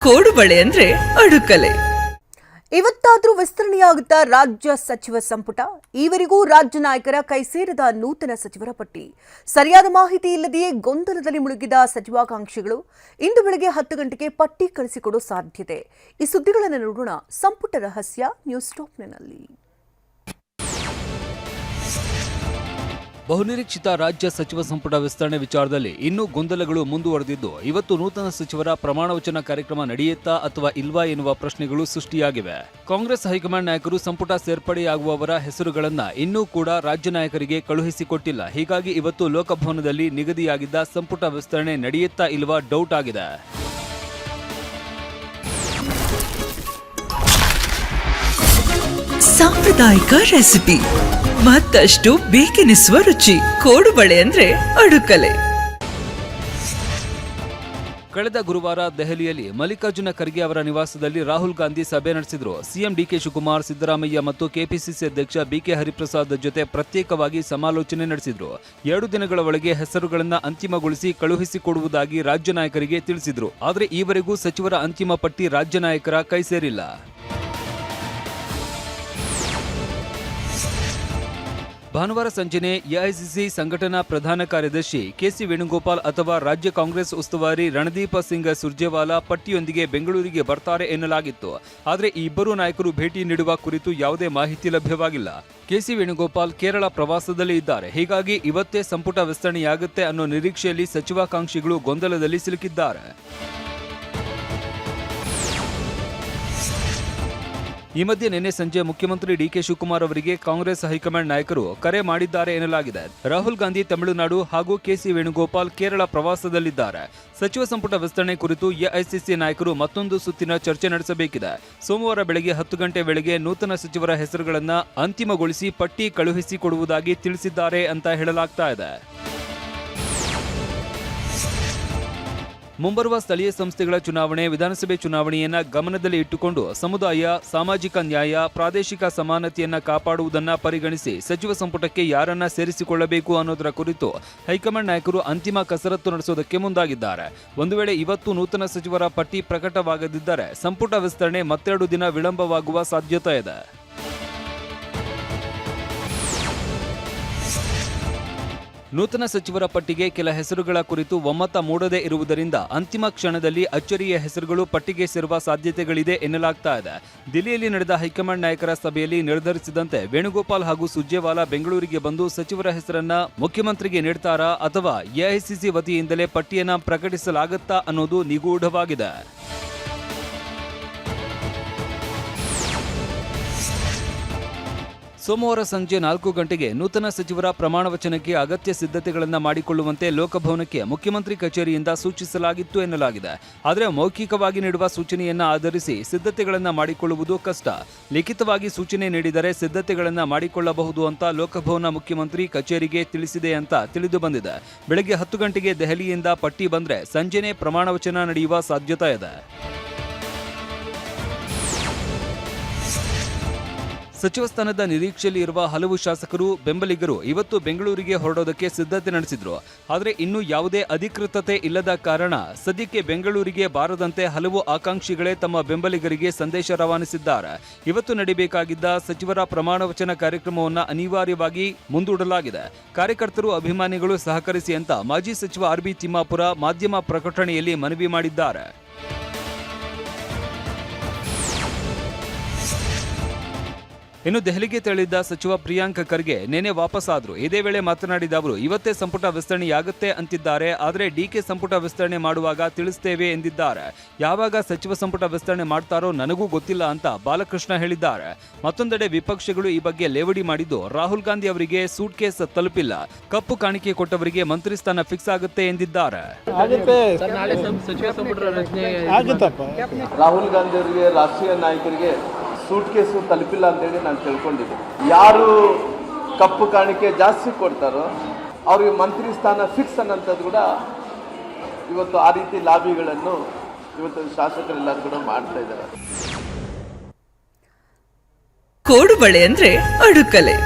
ಕೋಡುಬಳೆ ಅಂದ್ರೆ ಅಡುಕಲೆ. ಇವತ್ತಾದ್ರೂ ವಿಸ್ತರಣೆಯಾಗುತ್ತಾ ರಾಜ್ಯ ಸಚಿವ ಸಂಪುಟ? ಈವರೆಗೂ ರಾಜ್ಯ ನಾಯಕರ ಕೈ ಸೇರದ ನೂತನ ಸಚಿವರ ಪಟ್ಟಿ. ಸರಿಯಾದ ಮಾಹಿತಿ ಇಲ್ಲದೆಯೇ ಗೊಂದಲದಲ್ಲಿ ಮುಳುಗಿದ ಸಚಿವಾಕಾಂಕ್ಷಿಗಳು ಇಂದು ಬೆಳಗ್ಗೆ 10 ಗಂಟೆಗೆ ಪಟ್ಟಿ ಕಳಿಸಿಕೊಡೋ ಸಾಧ್ಯತೆ. ಈ ಸುದ್ದಿಗಳನ್ನು ನೋಡೋಣ ಸಂಪುಟ ರಹಸ್ಯ ನ್ಯೂಸ್ ಟಾಪ್ನಲ್ಲಿ. ಬಹುನಿರೀಕ್ಷಿತ ರಾಜ್ಯ ಸಚಿವ ಸಂಪುಟ ವಿಸ್ತರಣೆ ವಿಚಾರದಲ್ಲಿ ಇನ್ನೂ ಗೊಂದಲಗಳು ಮುಂದುವರೆದಿದ್ದು, ಇವತ್ತು ನೂತನ ಸಚಿವರ ಪ್ರಮಾಣವಚನ ಕಾರ್ಯಕ್ರಮ ನಡೆಯುತ್ತಾ ಅಥವಾ ಇಲ್ವಾ ಎನ್ನುವ ಪ್ರಶ್ನೆಗಳು ಸೃಷ್ಟಿಯಾಗಿವೆ. ಕಾಂಗ್ರೆಸ್ ಹೈಕಮಾಂಡ್ ನಾಯಕರು ಸಂಪುಟ ಸೇರ್ಪಡೆಯಾಗುವವರ ಹೆಸರುಗಳನ್ನ ಇನ್ನೂ ಕೂಡ ರಾಜ್ಯ ನಾಯಕರಿಗೆ ಕಳುಹಿಸಿಕೊಟ್ಟಿಲ್ಲ. ಹೀಗಾಗಿ ಇವತ್ತು ಲೋಕಭವನದಲ್ಲಿ ನಿಗದಿಯಾಗಿದ್ದ ಸಂಪುಟ ವಿಸ್ತರಣೆ ನಡೆಯುತ್ತಾ ಇಲ್ವಾ ಡೌಟ್ ಆಗಿದೆ. ಸಾಂಪ್ರದಾಯಿಕ ರೆಸಿಪಿ, ಮತ್ತಷ್ಟು ಬೇಕೆನಿಸುವ ರುಚಿ. ಕೋಡುಬಳೆ ಅಂದ್ರೆ ಅಡುಕಲೆ. ಕಳೆದ ಗುರುವಾರ ದೆಹಲಿಯಲ್ಲಿ ಮಲ್ಲಿಕಾರ್ಜುನ ಖರ್ಗೆ ಅವರ ನಿವಾಸದಲ್ಲಿ ರಾಹುಲ್ ಗಾಂಧಿ ಸಭೆ ನಡೆಸಿದ್ರು. ಸಿಎಂ ಡಿಕೆ ಶಿವಕುಮಾರ್, ಸಿದ್ದರಾಮಯ್ಯ ಮತ್ತು ಕೆಪಿಸಿಸಿ ಅಧ್ಯಕ್ಷ ಬಿಕೆ ಹರಿಪ್ರಸಾದ್ ಜೊತೆ ಪ್ರತ್ಯೇಕವಾಗಿ ಸಮಾಲೋಚನೆ ನಡೆಸಿದ್ರು. 2 ದಿನಗಳ ಒಳಗೆ ಹೆಸರುಗಳನ್ನು ಅಂತಿಮಗೊಳಿಸಿ ಕಳುಹಿಸಿಕೊಡುವುದಾಗಿ ರಾಜ್ಯ ನಾಯಕರಿಗೆ ತಿಳಿಸಿದ್ರು. ಆದರೆ ಈವರೆಗೂ ಸಚಿವರ ಅಂತಿಮ ಪಟ್ಟಿ ರಾಜ್ಯ ನಾಯಕರ ಕೈ ಸೇರಿಲ್ಲ. ಭಾನುವಾರ ಸಂಜೆನೆ ಎಐಸಿಸಿ ಸಂಘಟನಾ ಪ್ರಧಾನ ಕಾರ್ಯದರ್ಶಿ ಕೆಸಿ ವೇಣುಗೋಪಾಲ್ ಅಥವಾ ರಾಜ್ಯ ಕಾಂಗ್ರೆಸ್ ಉಸ್ತುವಾರಿ ರಣದೀಪ್ ಸಿಂಗ್ ಸುರ್ಜೇವಾಲಾ ಪಟ್ಟಿಯೊಂದಿಗೆ ಬೆಂಗಳೂರಿಗೆ ಬರ್ತಾರೆ ಎನ್ನಲಾಗಿತ್ತು. ಆದರೆ ಈ ಇಬ್ಬರು ನಾಯಕರು ಭೇಟಿ ನೀಡುವ ಕುರಿತು ಯಾವುದೇ ಮಾಹಿತಿ ಲಭ್ಯವಾಗಿಲ್ಲ. ಕೆಸಿ ವೇಣುಗೋಪಾಲ್ ಕೇರಳ ಪ್ರವಾಸದಲ್ಲಿ ಇದ್ದಾರೆ. ಹೀಗಾಗಿ ಇವತ್ತೇ ಸಂಪುಟ ವಿಸ್ತರಣೆಯಾಗುತ್ತೆ ಅನ್ನೋ ನಿರೀಕ್ಷೆಯಲ್ಲಿ ಸಚಿವಾಕಾಂಕ್ಷಿಗಳು ಗೊಂದಲದಲ್ಲಿ ಸಿಲುಕಿದ್ದಾರೆ. ಈ ಮಧ್ಯೆ ನಿನ್ನೆ ಸಂಜೆ ಮುಖ್ಯಮಂತ್ರಿ ಡಿಕೆ ಶಿವಕುಮಾರ್ ಅವರಿಗೆ ಕಾಂಗ್ರೆಸ್ ಹೈಕಮಾಂಡ್ ನಾಯಕರು ಕರೆ ಮಾಡಿದ್ದಾರೆ ಎನ್ನಲಾಗಿದೆ. ರಾಹುಲ್ ಗಾಂಧಿ ತಮಿಳುನಾಡು ಹಾಗೂ ಕೆಸಿ ವೇಣುಗೋಪಾಲ್ ಕೇರಳ ಪ್ರವಾಸದಲ್ಲಿದ್ದಾರೆ. ಸಚಿವ ಸಂಪುಟ ವಿಸ್ತರಣೆ ಕುರಿತು ಎಐಸಿಸಿ ನಾಯಕರು ಮತ್ತೊಂದು ಸುತ್ತಿನ ಚರ್ಚೆ ನಡೆಸಬೇಕಿದೆ. ಸೋಮವಾರ ಬೆಳಗ್ಗೆ 10 ಗಂಟೆ ವೇಳೆಗೆ ನೂತನ ಸಚಿವರ ಹೆಸರುಗಳನ್ನು ಅಂತಿಮಗೊಳಿಸಿ ಪಟ್ಟಿ ಕಳುಹಿಸಿಕೊಡುವುದಾಗಿ ತಿಳಿಸಿದ್ದಾರೆ ಅಂತ ಹೇಳಲಾಗ್ತಾ ಇದೆ. ಮುಂಬರುವ ಸ್ಥಳೀಯ ಸಂಸ್ಥೆಗಳ ಚುನಾವಣೆ, ವಿಧಾನಸಭೆ ಚುನಾವಣೆಯನ್ನ ಗಮನದಲ್ಲಿ ಇಟ್ಟುಕೊಂಡು ಸಮುದಾಯ, ಸಾಮಾಜಿಕ ನ್ಯಾಯ, ಪ್ರಾದೇಶಿಕ ಸಮಾನತೆಯನ್ನ ಕಾಪಾಡುವುದನ್ನ ಪರಿಗಣಿಸಿ ಸಚಿವ ಸಂಪುಟಕ್ಕೆ ಯಾರನ್ನ ಸೇರಿಸಿಕೊಳ್ಳಬೇಕು ಅನ್ನೋದರ ಕುರಿತು ಹೈಕಮಾಂಡ್ ನಾಯಕರು ಅಂತಿಮ ಕಸರತ್ತು ನಡೆಸೋದಕ್ಕೆ ಮುಂದಾಗಿದ್ದಾರೆ. ಒಂದು ವೇಳೆ ಇವತ್ತು ನೂತನ ಸಚಿವರ ಪಟ್ಟಿ ಪ್ರಕಟವಾಗದಿದ್ದರೆ ಸಂಪುಟ ವಿಸ್ತರಣೆ ಮತ್ತೆರಡು ದಿನ ವಿಳಂಬವಾಗುವ ಸಾಧ್ಯತೆ ಇದೆ. ನೂತನ ಸಚಿವರ ಪಟ್ಟಿಗೆ ಕೆಲ ಹೆಸರುಗಳ ಕುರಿತು ಒಮ್ಮತ ಮೂಡದೇ ಇರುವುದರಿಂದ ಅಂತಿಮ ಕ್ಷಣದಲ್ಲಿ ಅಚ್ಚರಿಯ ಹೆಸರುಗಳು ಪಟ್ಟಿಗೆ ಸೇರುವ ಸಾಧ್ಯತೆಗಳಿದೆ ಎನ್ನಲಾಗ್ತಾ ಇದೆ. ದಿಲ್ಲಿಯಲ್ಲಿ ನಡೆದ ಹೈಕಮಾಂಡ್ ನಾಯಕರ ಸಭೆಯಲ್ಲಿ ನಿರ್ಧರಿಸಿದಂತೆ ವೇಣುಗೋಪಾಲ್ ಹಾಗೂ ಸುರ್ಜೇವಾಲಾ ಬೆಂಗಳೂರಿಗೆ ಬಂದು ಸಚಿವರ ಹೆಸರನ್ನ ಮುಖ್ಯಮಂತ್ರಿಗೆ ನೀಡ್ತಾರಾ ಅಥವಾ ಎಐಸಿಸಿ ವತಿಯಿಂದಲೇ ಪಟ್ಟಿಯನ್ನ ಪ್ರಕಟಿಸಲಾಗುತ್ತಾ ಅನ್ನೋದು ನಿಗೂಢವಾಗಿದೆ. ಸೋಮವಾರ ಸಂಜೆ 4 ಗಂಟೆಗೆ ನೂತನ ಸಚಿವರ ಪ್ರಮಾಣ ವಚನಕ್ಕೆ ಅಗತ್ಯ ಸಿದ್ಧತೆಗಳನ್ನು ಮಾಡಿಕೊಳ್ಳುವಂತೆ ಲೋಕಭವನಕ್ಕೆ ಮುಖ್ಯಮಂತ್ರಿ ಕಚೇರಿಯಿಂದ ಸೂಚಿಸಲಾಗಿತ್ತು ಎನ್ನಲಾಗಿದೆ. ಆದರೆ ಮೌಖಿಕವಾಗಿ ನೀಡುವ ಸೂಚನೆಯನ್ನ ಆಧರಿಸಿ ಸಿದ್ಧತೆಗಳನ್ನು ಮಾಡಿಕೊಳ್ಳುವುದು ಕಷ್ಟ. ಲಿಖಿತವಾಗಿ ಸೂಚನೆ ನೀಡಿದರೆ ಸಿದ್ಧತೆಗಳನ್ನು ಮಾಡಿಕೊಳ್ಳಬಹುದು ಅಂತ ಲೋಕಭವನ ಮುಖ್ಯಮಂತ್ರಿ ಕಚೇರಿಗೆ ತಿಳಿಸಿದೆ ಅಂತ ತಿಳಿದು ಬಂದಿದೆ. ಬೆಳಗ್ಗೆ 10 ಗಂಟೆಗೆ ದೆಹಲಿಯಿಂದ ಪಟ್ಟಿ ಬಂದ್ರೆ ಸಂಜೆನೇ ಪ್ರಮಾಣ ವಚನ ನಡೆಯುವ ಸಾಧ್ಯತೆ ಇದೆ. ಸಚಿವ ಸ್ಥಾನದ ನಿರೀಕ್ಷೆಯಲ್ಲಿ ಇರುವ ಹಲವು ಶಾಸಕರು, ಬೆಂಬಲಿಗರು ಇವತ್ತು ಬೆಂಗಳೂರಿಗೆ ಹೊರಡೋದಕ್ಕೆ ಸಿದ್ಧತೆ ನಡೆಸಿದ್ರು. ಆದರೆ ಇನ್ನೂ ಯಾವುದೇ ಅಧಿಕೃತತೆ ಇಲ್ಲದ ಕಾರಣ ಸದ್ಯಕ್ಕೆ ಬೆಂಗಳೂರಿಗೆ ಬಾರದಂತೆ ಹಲವು ಆಕಾಂಕ್ಷಿಗಳೇ ತಮ್ಮ ಬೆಂಬಲಿಗರಿಗೆ ಸಂದೇಶ ರವಾನಿಸಿದ್ದಾರೆ. ಇವತ್ತು ನಡೆಯಬೇಕಾಗಿದ್ದ ಸಚಿವರ ಪ್ರಮಾಣ ವಚನ ಕಾರ್ಯಕ್ರಮವನ್ನು ಅನಿವಾರ್ಯವಾಗಿ ಮುಂದೂಡಲಾಗಿದೆ. ಕಾರ್ಯಕರ್ತರು, ಅಭಿಮಾನಿಗಳು ಸಹಕರಿಸಿ ಅಂತ ಮಾಜಿ ಸಚಿವ ಆರ್.ಬಿ. ತಿಮ್ಮಾಪುರ ಮಾಧ್ಯಮ ಪ್ರಕಟಣೆಯಲ್ಲಿ ಮನವಿ ಮಾಡಿದ್ದಾರೆ. ಇನ್ನು ದೆಹಲಿಗೆ ತೆರಳಿದ್ದ ಸಚಿವ ಪ್ರಿಯಾಂಕ್ ಖರ್ಗೆ ನಿನ್ನೆ ವಾಪಸ್ಸಾದ್ರು. ಇದೇ ವೇಳೆ ಮಾತನಾಡಿದ ಅವರು, ಇವತ್ತೇ ಸಂಪುಟ ವಿಸ್ತರಣೆಯಾಗುತ್ತೆ ಅಂತಿದ್ದಾರೆ. ಆದರೆ ಡಿಕೆ ಸಂಪುಟ ವಿಸ್ತರಣೆ ಮಾಡುವಾಗ ತಿಳಿಸ್ತೇವೆ ಎಂದಿದ್ದಾರೆ. ಯಾವಾಗ ಸಚಿವ ಸಂಪುಟ ವಿಸ್ತರಣೆ ಮಾಡ್ತಾರೋ ನನಗೂ ಗೊತ್ತಿಲ್ಲ ಅಂತ ಬಾಲಕೃಷ್ಣ ಹೇಳಿದ್ದಾರೆ. ಮತ್ತೊಂದೆಡೆ ವಿಪಕ್ಷಗಳು ಈ ಬಗ್ಗೆ ಲೇವಡಿ ಮಾಡಿದ್ದು, ರಾಹುಲ್ ಗಾಂಧಿ ಅವರಿಗೆ ಸೂಟ್ ಕೇಸ್ ತಲುಪಿಲ್ಲ, ಕಪ್ಪು ಕಾಣಿಕೆ ಕೊಟ್ಟವರಿಗೆ ಮಂತ್ರಿ ಸ್ಥಾನ ಫಿಕ್ಸ್ ಆಗುತ್ತೆ ಎಂದಿದ್ದಾರೆ. ರಾಹುಲ್ ಗಾಂಧಿ ಅವರಿಗೆ, ರಾಷ್ಟ್ರೀಯ ನಾಯಕರಿಗೆ ಸೂಟ್ ಕೇಸು ತಲುಪಿಲ್ಲ ಅಂತೇಳಿ ನಾನು ತಿಳ್ಕೊಂಡಿದ್ದೀನಿ. ಯಾರು ಕಪ್ಪು ಕಾಣಿಕೆ ಜಾಸ್ತಿ ಕೊಡ್ತಾರೋ ಅವ್ರಿಗೆ ಮಂತ್ರಿ ಸ್ಥಾನ ಫಿಕ್ಸ್ ಅನ್ನೋಂಥದ್ದು ಕೂಡ ಇವತ್ತು ಆ ರೀತಿ ಲಾಬಿಗಳನ್ನು ಇವತ್ತು ಶಾಸಕರೆಲ್ಲರೂ ಕೂಡ ಮಾಡ್ತಾ ಇದ್ದಾರೆ. ಕೋಡುಬಳೆ ಅಂದ್ರೆ ಅಡುಕಲೆ.